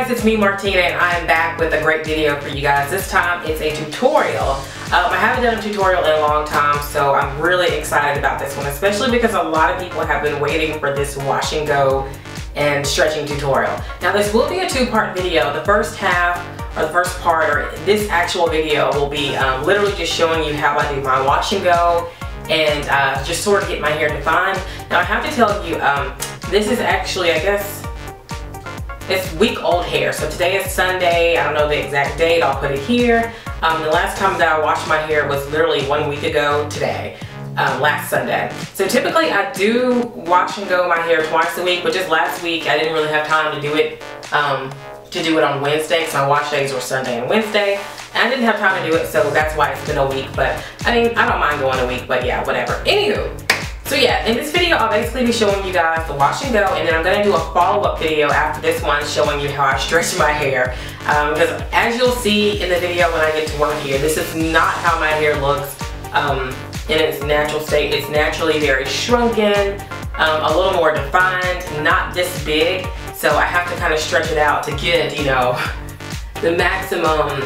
guys, it's me Martina, and I am back with a great video for you guys. This time it's a tutorial. I haven't done a tutorial in a long time, so I'm really excited about this one, especially because a lot of people have been waiting for this wash and go and stretching tutorial. Now this will be a two-part video. The first half, or the first part, or this actual video will be literally just showing you how I do my wash and go and just sort of get my hair defined. Now I have to tell you, this is actually, I guess, it's week-old hair. So today is Sunday. I don't know the exact date. I'll put it here. The last time that I washed my hair was literally 1 week ago today, last Sunday. So typically I do wash and go my hair twice a week, but just last week I didn't really have time to do it on Wednesday because my wash days were Sunday and Wednesday. And I didn't have time to do it, so that's why it's been a week. But I mean, I don't mind going a week, but yeah, whatever. Anywho. So yeah, in this video I'll basically be showing you guys the wash and go, and then I'm going to do a follow-up video after this one showing you how I stretch my hair. Because as you'll see in the video when I get to work here, this is not how my hair looks in its natural state. It's naturally very shrunken, a little more defined, not this big. So I have to kind of stretch it out to get, you know, the maximum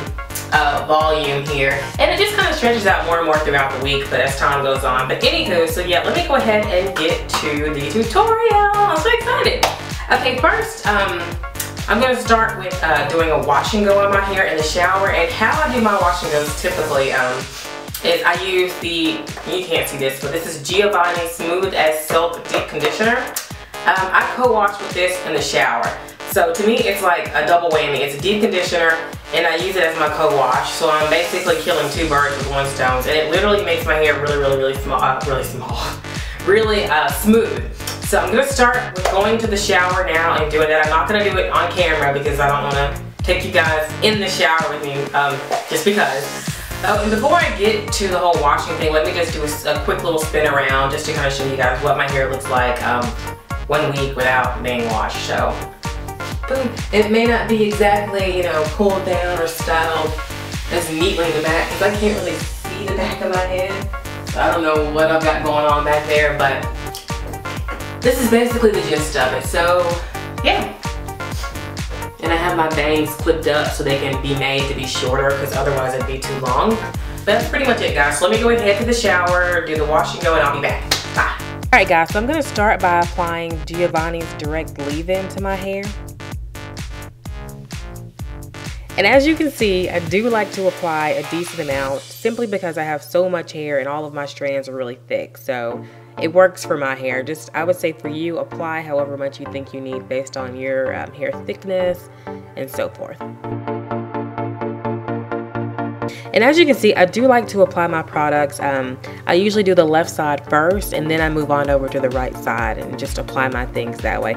volume here, and it just kind of stretches out more and more throughout the week, but as time goes on. But anywho, so yeah, let me go ahead and get to the tutorial. I'm so excited. Okay, first I'm going to start with doing a wash and go on my hair in the shower. And how I do my wash and goes typically is I use the, you can't see this, but this is Giovanni Smooth as Silk Deep Conditioner. I co-wash with this in the shower. So to me, it's like a double whammy. It's a deep conditioner, and I use it as my co-wash. So I'm basically killing two birds with one stone. And it literally makes my hair really smooth. So I'm gonna start with going to the shower now and doing that. I'm not gonna do it on camera because I don't wanna take you guys in the shower with me, just because. And before I get to the whole washing thing, let me just do a quick little spin around just to kind of show you guys what my hair looks like 1 week without being washed. So. It may not be exactly, you know, pulled down or styled as neatly in the back because I can't really see the back of my head. So I don't know what I've got going on back there, but this is basically the gist of it. So yeah. And I have my bangs clipped up so they can be made to be shorter because otherwise it'd be too long. But that's pretty much it, guys. So let me go ahead to the shower, do the wash and go, and I'll be back. Bye. Alright guys, so I'm going to start by applying Giovanni's direct leave-in to my hair. And as you can see, I do like to apply a decent amount simply because I have so much hair and all of my strands are really thick. So it works for my hair. Just, I would say for you, apply however much you think you need based on your hair thickness and so forth. And as you can see, I do like to apply my products. I usually do the left side first, and then I move on over to the right side and just apply my things that way.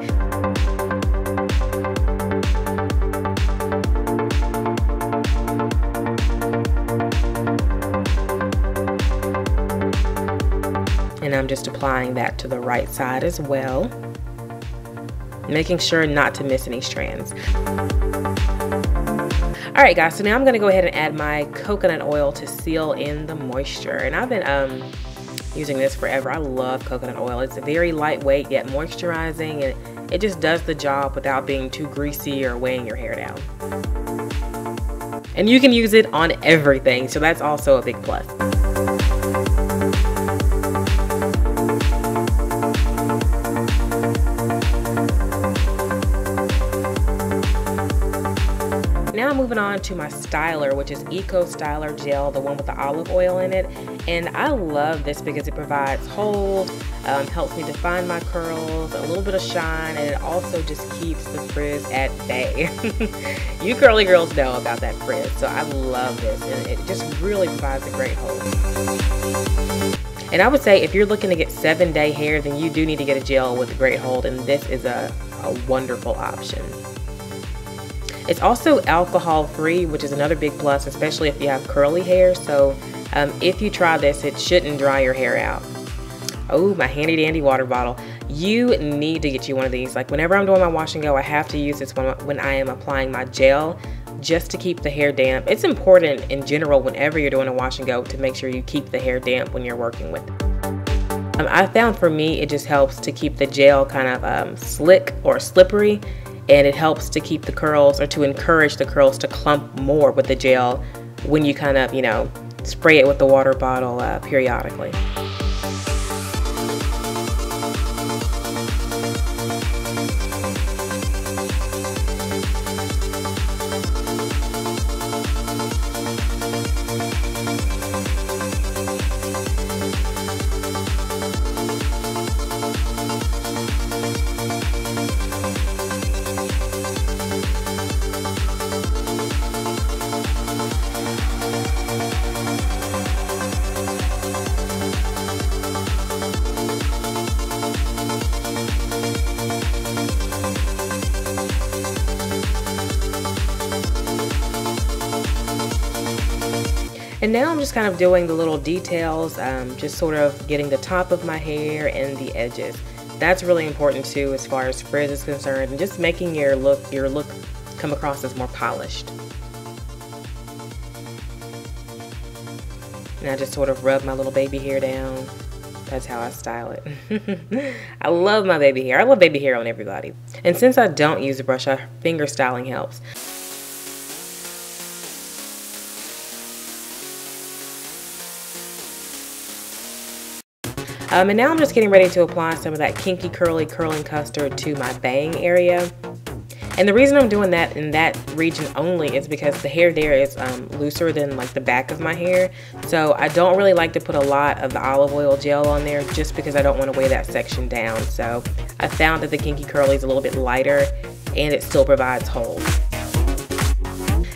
And I'm just applying that to the right side as well, making sure not to miss any strands. Alright guys, so now I'm going to go ahead and add my coconut oil to seal in the moisture. And I've been using this forever. I love coconut oil. It's very lightweight yet moisturizing, and it just does the job without being too greasy or weighing your hair down. And you can use it on everything, so that's also a big plus. Now I'm moving on to my styler, which is Eco Styler Gel, the one with the olive oil in it. And I love this because it provides hold, helps me define my curls, a little bit of shine, and it also just keeps the frizz at bay. You curly girls know about that frizz, so I love this, and it just really provides a great hold. And I would say if you're looking to get 7-day hair, then you do need to get a gel with a great hold, and this is a wonderful option. It's also alcohol free, which is another big plus, especially if you have curly hair. So if you try this, it shouldn't dry your hair out. Oh, my handy dandy water bottle. You need to get you one of these. Like whenever I'm doing my wash and go, I have to use this one when I am applying my gel, just to keep the hair damp. It's important in general whenever you're doing a wash and go to make sure you keep the hair damp when you're working with it. I found for me it just helps to keep the gel kind of slick or slippery, and it helps to keep the curls, or to encourage the curls to clump more with the gel when you kind of, you know, spray it with the water bottle periodically. And now I'm just kind of doing the little details, just sort of getting the top of my hair and the edges. That's really important too as far as frizz is concerned, and just making your look come across as more polished. And I just sort of rub my little baby hair down. That's how I style it. I love my baby hair. I love baby hair on everybody. And since I don't use a brush, finger styling helps. And now I'm just getting ready to apply some of that Kinky curling custard to my bang area. And the reason I'm doing that in that region only is because the hair there is looser than like the back of my hair. So I don't really like to put a lot of the olive oil gel on there just because I don't want to weigh that section down. So I found that the Kinky Curly is a little bit lighter and it still provides hold.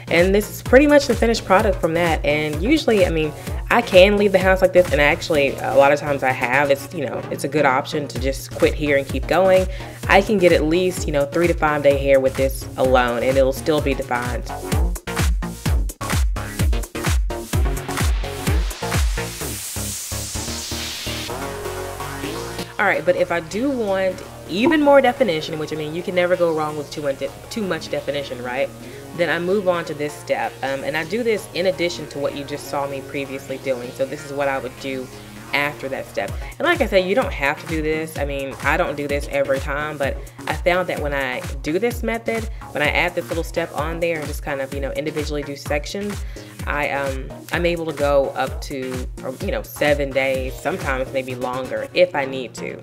And this is pretty much the finished product from that. And usually, I mean, I can leave the house like this, and actually a lot of times I have. It's, you know, it's a good option to just quit here and keep going. I can get at least, you know, 3 to 5 day hair with this alone, and it'll still be defined. Alright, but if I do want even more definition, which I mean you can never go wrong with too much definition, right? Then I move on to this step, and I do this in addition to what you just saw me previously doing. So this is what I would do after that step. And like I said, you don't have to do this. I mean, I don't do this every time, but I found that when I do this method, when I add this little step on there and just kind of, you know, individually do sections, I'm able to go up to, you know, 7 days, sometimes maybe longer if I need to.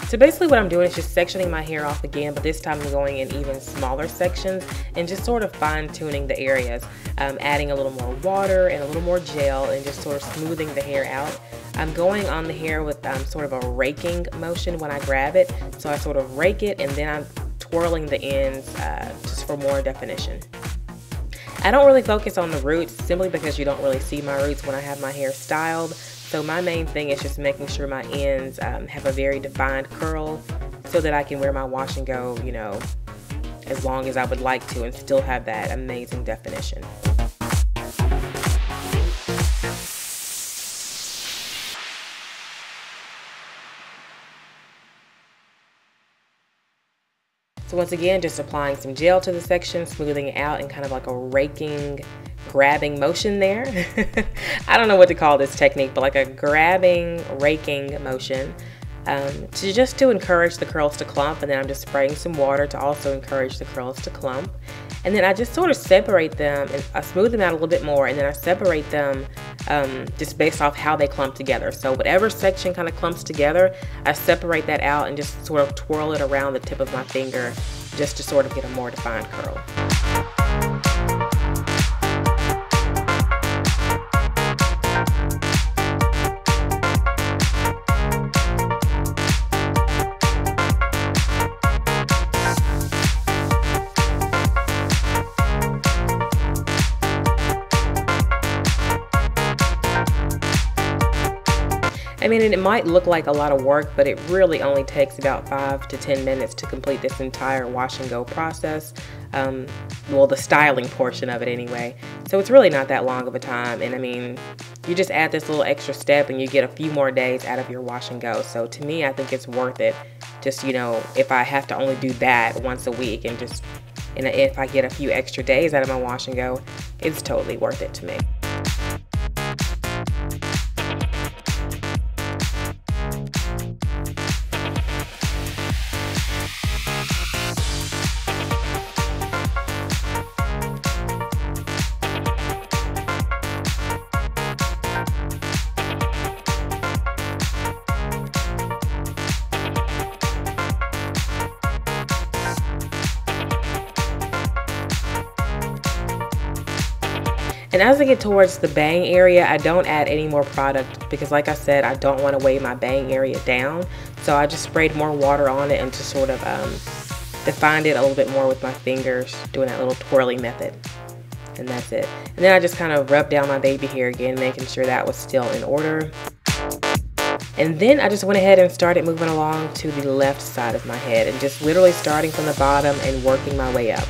So basically what I'm doing is just sectioning my hair off again, but this time I'm going in even smaller sections and just sort of fine tuning the areas, adding a little more water and a little more gel and just sort of smoothing the hair out. I'm going on the hair with sort of a raking motion when I grab it. So I sort of rake it and then I'm twirling the ends just for more definition. I don't really focus on the roots simply because you don't really see my roots when I have my hair styled. So my main thing is just making sure my ends have a very defined curl so that I can wear my wash and go, you know, as long as I would like to and still have that amazing definition. So once again, just applying some gel to the section, smoothing it out, and kind of like a raking, grabbing motion there. I don't know what to call this technique, but like a grabbing, raking motion to encourage the curls to clump. And then I'm just spraying some water to also encourage the curls to clump. And then I just sort of separate them, and I smooth them out a little bit more, and then I separate them just based off how they clump together. So whatever section kind of clumps together, I separate that out and just sort of twirl it around the tip of my finger just to sort of get a more defined curl. I mean, it might look like a lot of work, but it really only takes about 5 to 10 minutes to complete this entire wash and go process. Well, the styling portion of it anyway. So it's really not that long of a time. And I mean, you just add this little extra step and you get a few more days out of your wash and go. So to me, I think it's worth it. Just, you know, if I have to only do that once a week and if I get a few extra days out of my wash and go, it's totally worth it to me. And as I get towards the bang area, I don't add any more product because like I said, I don't want to weigh my bang area down. So I just sprayed more water on it and just sort of defined it a little bit more with my fingers, doing that little twirly method. And that's it. And then I just kind of rubbed down my baby hair again, making sure that was still in order. And then I just went ahead and started moving along to the left side of my head and just literally starting from the bottom and working my way up.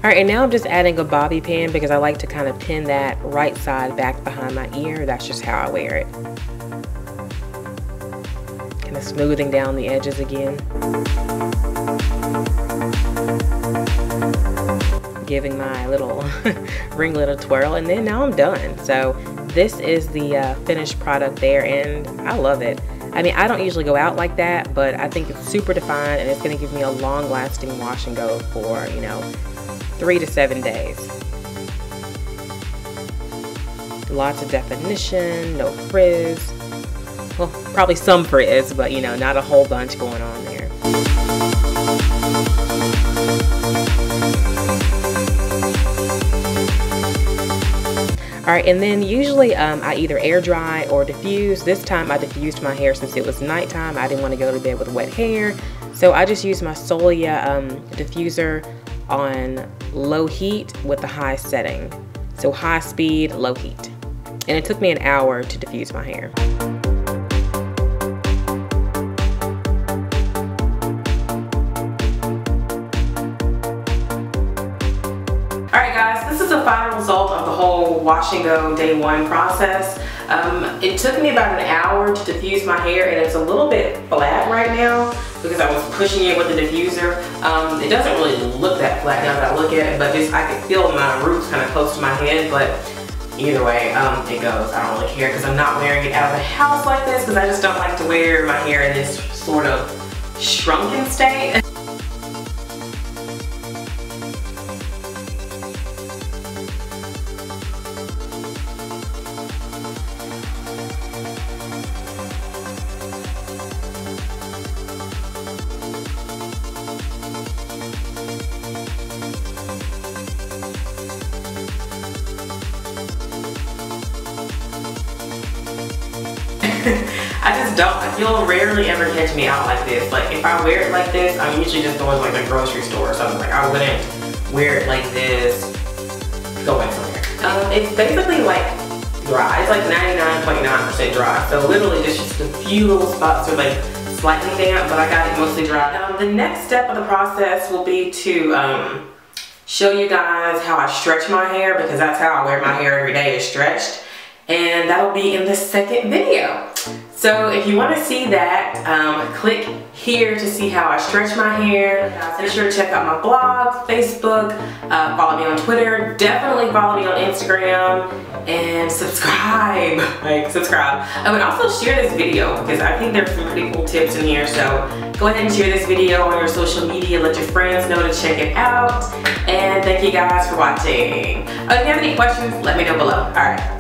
Alright, and now I'm just adding a bobby pin because I like to kind of pin that right side back behind my ear. That's just how I wear it. Kind of smoothing down the edges again. Giving my little ringlet a twirl, and then now I'm done. So this is the finished product there, and I love it. I mean, I don't usually go out like that, but I think it's super defined and it's going to give me a long-lasting wash and go for, you know, 3 to 7 days. Lots of definition, no frizz. Well, probably some frizz, but you know, not a whole bunch going on there. Alright, and then usually I either air dry or diffuse. This time I diffused my hair since it was nighttime. I didn't want to go to bed with wet hair. So I just used my Solia diffuser on low heat with the high setting. So high speed, low heat. And it took me an hour to diffuse my hair. Alright guys, this is the final result of the whole wash and go day 1 process. It took me about an hour to diffuse my hair, and it's a little bit flat right now because I was pushing it with the diffuser. It doesn't really look that flat now that I look at it, but just I can feel my roots kind of close to my head. But either way, it goes. I don't really care because I'm not wearing it out of the house like this because I just don't like to wear my hair in this sort of shrunken state. You'll rarely ever catch me out like this. Like if I wear it like this, I'm usually just going to like the grocery store or something. Like I wouldn't wear it like this going somewhere. It's basically like dry. It's like 99.9% dry. So literally just a few little spots are like slightly damp, but I got it mostly dry. The next step of the process will be to show you guys how I stretch my hair, because that's how I wear my hair every day, is stretched. And that'll be in the second video. So if you want to see that, click here to see how I stretch my hair. Be sure to check out my blog, Facebook, follow me on Twitter, definitely follow me on Instagram, and subscribe. Subscribe. And also share this video because I think there's some pretty cool tips in here. So go ahead and share this video on your social media. Let your friends know to check it out. And thank you guys for watching. If you have any questions, let me know below. All right.